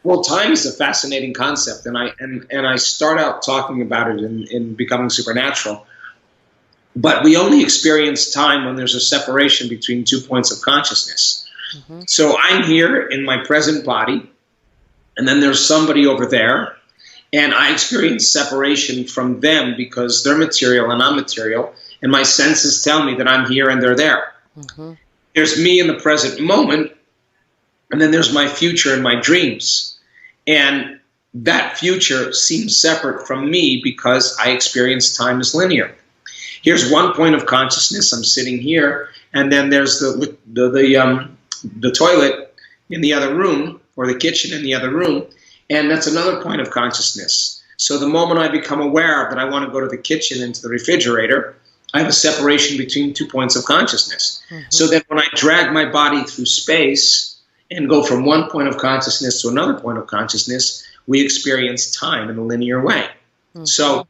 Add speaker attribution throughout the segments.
Speaker 1: Well, time is a fascinating concept, and I start out talking about it in Becoming Supernatural. But we only experience time when there's a separation between 2 points of consciousness.
Speaker 2: Mm-hmm.
Speaker 1: So I'm here in my present body, and then there's somebody over there, and I experience separation from them because they're material and I'm material, and my senses tell me that I'm here and they're there.
Speaker 2: Mm-hmm.
Speaker 1: There's me in the present moment, and then there's my future and my dreams. And that future seems separate from me because I experience time as linear. Here's one point of consciousness. I'm sitting here, and then there's the toilet in the other room, or the kitchen in the other room, and that's another point of consciousness. So the moment I become aware that I want to go to the kitchen and to the refrigerator, I have a separation between 2 points of consciousness.
Speaker 2: Mm-hmm.
Speaker 1: So that when I drag my body through space and go from one point of consciousness to another point of consciousness, we experience time in a linear way.
Speaker 2: Mm-hmm.
Speaker 1: So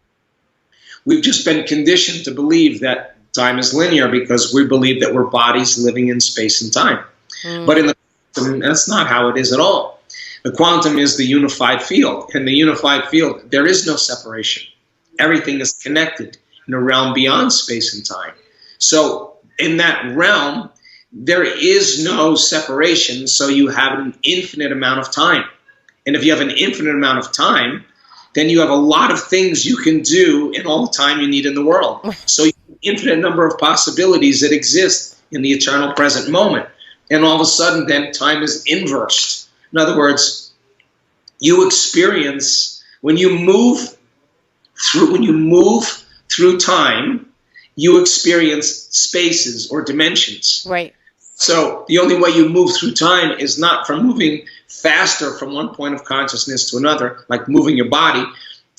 Speaker 1: we've just been conditioned to believe that time is linear because we believe that we're bodies living in space and time.
Speaker 2: Mm-hmm.
Speaker 1: But in the quantum, that's not how it is at all. The quantum is the unified field. In the unified field, there is no separation. Everything is connected in a realm beyond space and time. So in that realm, there is no separation, so you have an infinite amount of time. And if you have an infinite amount of time, then you have a lot of things you can do in all the time you need in the world. So you have an infinite number of possibilities that exist in the eternal present moment. And all of a sudden, then time is inversed. In other words, you experience, when you move through time, you experience spaces or dimensions.
Speaker 2: Right.
Speaker 1: So the only way you move through time is not from moving faster from one point of consciousness to another, like moving your body.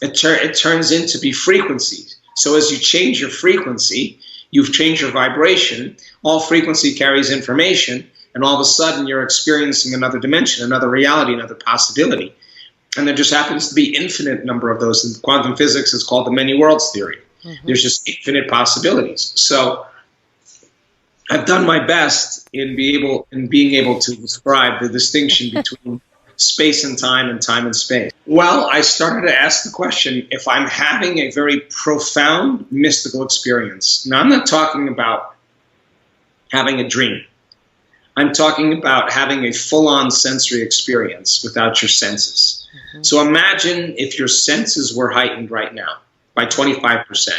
Speaker 1: It turns into be frequencies. So as you change your frequency, you've changed your vibration. All frequency carries information, and all of a sudden you're experiencing another dimension, another reality, another possibility. And there just happens to be infinite number of those. In quantum physics, it's called the many worlds theory. Mm-hmm. There's just infinite possibilities. So I've done my best in being able to describe the distinction between space and time and space. Well, I started to ask the question, if I'm having a very profound mystical experience. Now, I'm not talking about having a dream. I'm talking about having a full-on sensory experience without your senses. Mm-hmm. So imagine if your senses were heightened right now by 25%.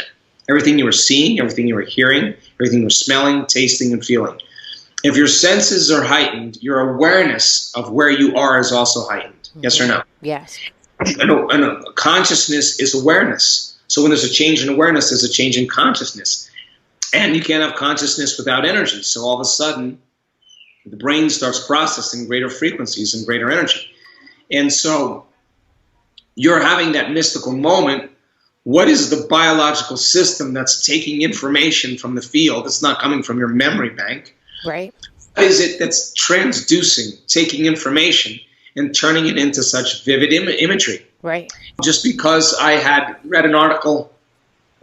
Speaker 1: Everything you were seeing, everything you were hearing, everything you were smelling, tasting, and feeling. If your senses are heightened, your awareness of where you are is also heightened. Mm-hmm. Yes or no?
Speaker 2: Yes.
Speaker 1: And consciousness is awareness. So when there's a change in awareness, there's a change in consciousness. And you can't have consciousness without energy. So all of a sudden, the brain starts processing greater frequencies and greater energy. And so you're having that mystical moment. What is the biological system that's taking information from the field? It's not coming from your memory bank.
Speaker 2: Right.
Speaker 1: What is it that's transducing, taking information and turning it into such vivid imagery?
Speaker 2: Right.
Speaker 1: Just because I had read an article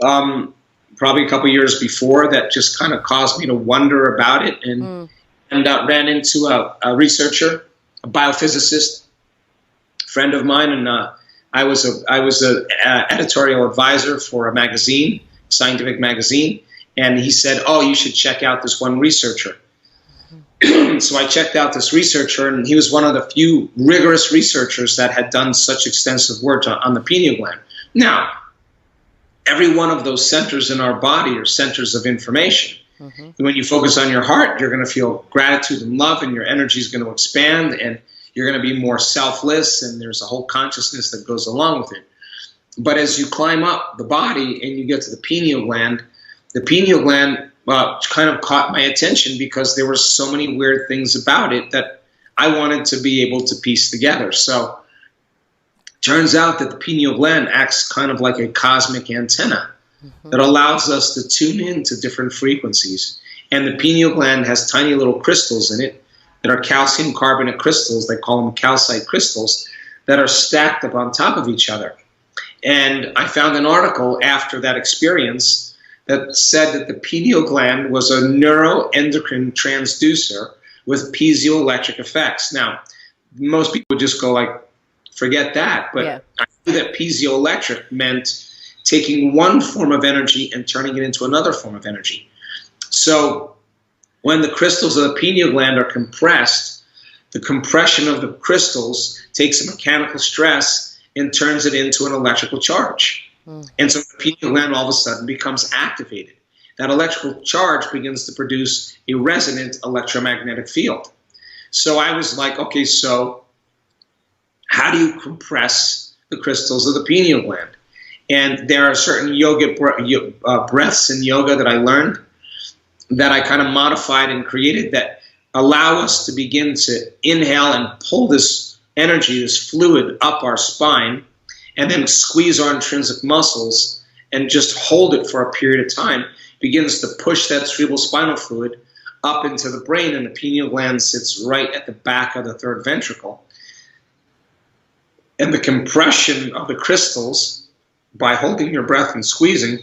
Speaker 1: probably a couple years before that just kind of caused me to wonder about it, and ran into a researcher, a biophysicist, friend of mine, and I was a editorial advisor for a magazine, scientific magazine, and he said, "Oh, you should check out this one researcher." So I checked out this researcher, and he was one of the few rigorous researchers that had done such extensive work on the pineal gland. Now, every one of those centers in our body are centers of information. Mm-hmm. When you focus on your heart, you're going to feel gratitude and love, and your energy is going to expand, and you're going to be more selfless, and there's a whole consciousness that goes along with it. But as you climb up the body and you get to the pineal gland kind of caught my attention because there were so many weird things about it that I wanted to be able to piece together. So turns out that the pineal gland acts kind of like a cosmic antenna that allows us to tune in to different frequencies. And the pineal gland has tiny little crystals in it that are calcium carbonate crystals. They call them calcite crystals that are stacked up on top of each other. And I found an article after that experience that said that the pineal gland was a neuroendocrine transducer with piezoelectric effects. Now, most people would just go like, forget that. But
Speaker 2: Yeah.
Speaker 1: I knew that piezoelectric meant taking one form of energy and turning it into another form of energy. So when the crystals of the pineal gland are compressed, the compression of the crystals takes a mechanical stress and turns it into an electrical charge. And so the pineal gland all of a sudden becomes activated. That electrical charge begins to produce a resonant electromagnetic field. So I was like, okay, so how do you compress the crystals of the pineal gland? And there are certain yoga breaths in yoga that I learned that I kind of modified and created that allow us to begin to inhale and pull this energy, this fluid up our spine, and then squeeze our intrinsic muscles and just hold it for a period of time, begins to push that cerebral spinal fluid up into the brain, and the pineal gland sits right at the back of the third ventricle. And the compression of the crystals, by holding your breath and squeezing,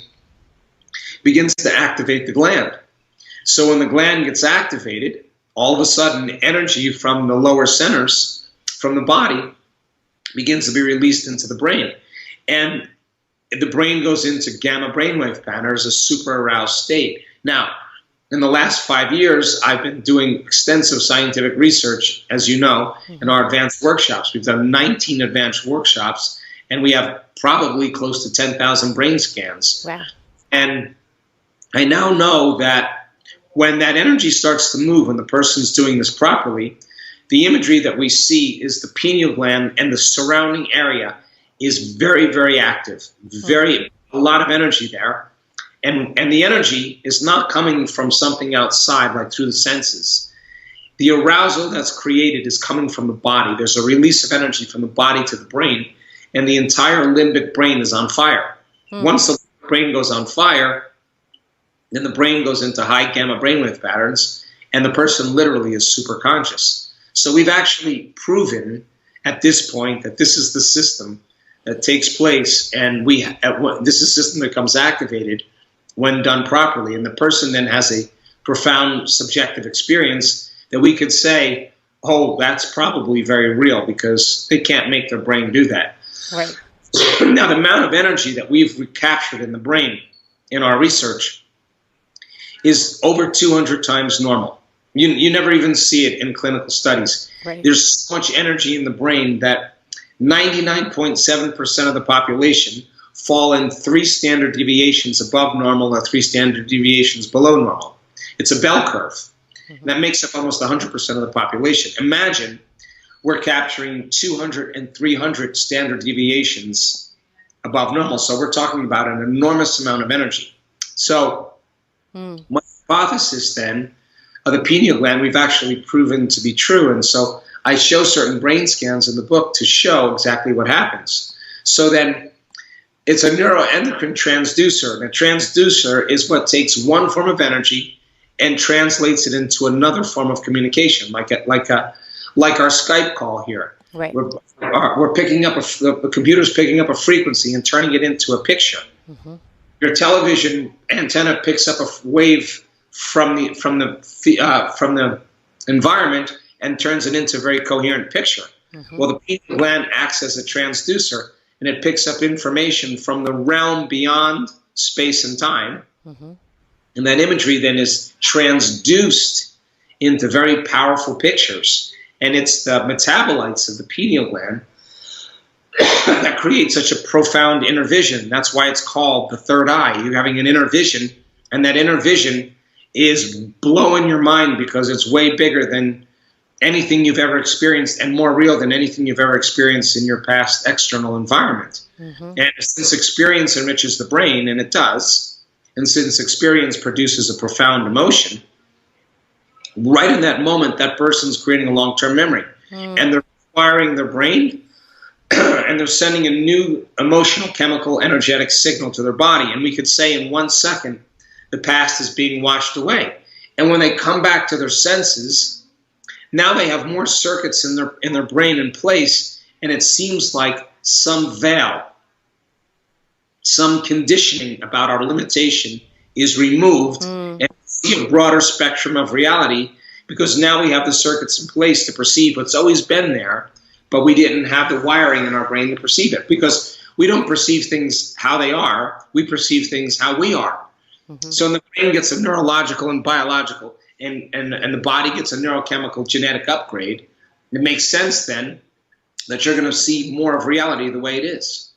Speaker 1: begins to activate the gland. So when the gland gets activated, all of a sudden energy from the lower centers, from the body, begins to be released into the brain. And the brain goes into gamma brainwave patterns, a super aroused state. Now, in the last 5 years, I've been doing extensive scientific research, as you know, in our advanced workshops. We've done 19 advanced workshops, and we have probably close to 10,000 brain scans.
Speaker 2: Wow.
Speaker 1: And I now know that when that energy starts to move, when the person's doing this properly, the imagery that we see is the pineal gland and the surrounding area is very, very active, a lot of energy there. And the energy is not coming from something outside, like through the senses. The arousal that's created is coming from the body. There's a release of energy from the body to the brain, and the entire limbic brain is on fire. Once the brain goes on fire, then the brain goes into high gamma brainwave patterns, and the person literally is super conscious. So we've actually proven at this point that this is the system that takes place, and this is a system that becomes activated when done properly. And the person then has a profound subjective experience that we could say, oh, that's probably very real, because they can't make their brain do that.
Speaker 2: Right.
Speaker 1: Now, the amount of energy that we've recaptured in the brain in our research is over 200 times normal. You never even see it in clinical studies.
Speaker 2: Right.
Speaker 1: There's so much energy in the brain that 99.7% of the population fall in 3 standard deviations above normal or 3 standard deviations below normal. It's a bell curve. And that makes up almost 100% of the population. Imagine we're capturing 200 and 300 standard deviations above normal. So we're talking about an enormous amount of energy. So my hypothesis then of the pineal gland, we've actually proven to be true. And so I show certain brain scans in the book to show exactly what happens. So then it's a neuroendocrine transducer. And a transducer is what takes one form of energy and translates it into another form of communication, like our Skype call here.
Speaker 2: Right.
Speaker 1: We're picking up the computer's picking up a frequency and turning it into a picture. Your television antenna picks up a wave from the environment and turns it into a very coherent picture. Well, the pineal gland acts as a transducer, and it picks up information from the realm beyond space and time. And that imagery then is transduced into very powerful pictures. And it's the metabolites of the pineal gland that create such a profound inner vision. That's why it's called the third eye. You're having an inner vision, and that inner vision is blowing your mind because it's way bigger than anything you've ever experienced and more real than anything you've ever experienced in your past external environment. And since experience enriches the brain, and it does, and since experience produces a profound emotion, right in that moment, that person's creating a long-term memory. And they're wiring their brain, and they're sending a new emotional, chemical, energetic signal to their body. And we could say in 1 second, the past is being washed away. And when they come back to their senses, now they have more circuits in their brain in place, and it seems like some veil, some conditioning about our limitation is removed, and we see a broader spectrum of reality, because now we have the circuits in place to perceive what's always been there, but we didn't have the wiring in our brain to perceive it, because we don't perceive things how they are, we perceive things how we are. So the brain gets a neurological and biological, and the body gets a neurochemical genetic upgrade. It makes sense then that you're going to see more of reality the way it is.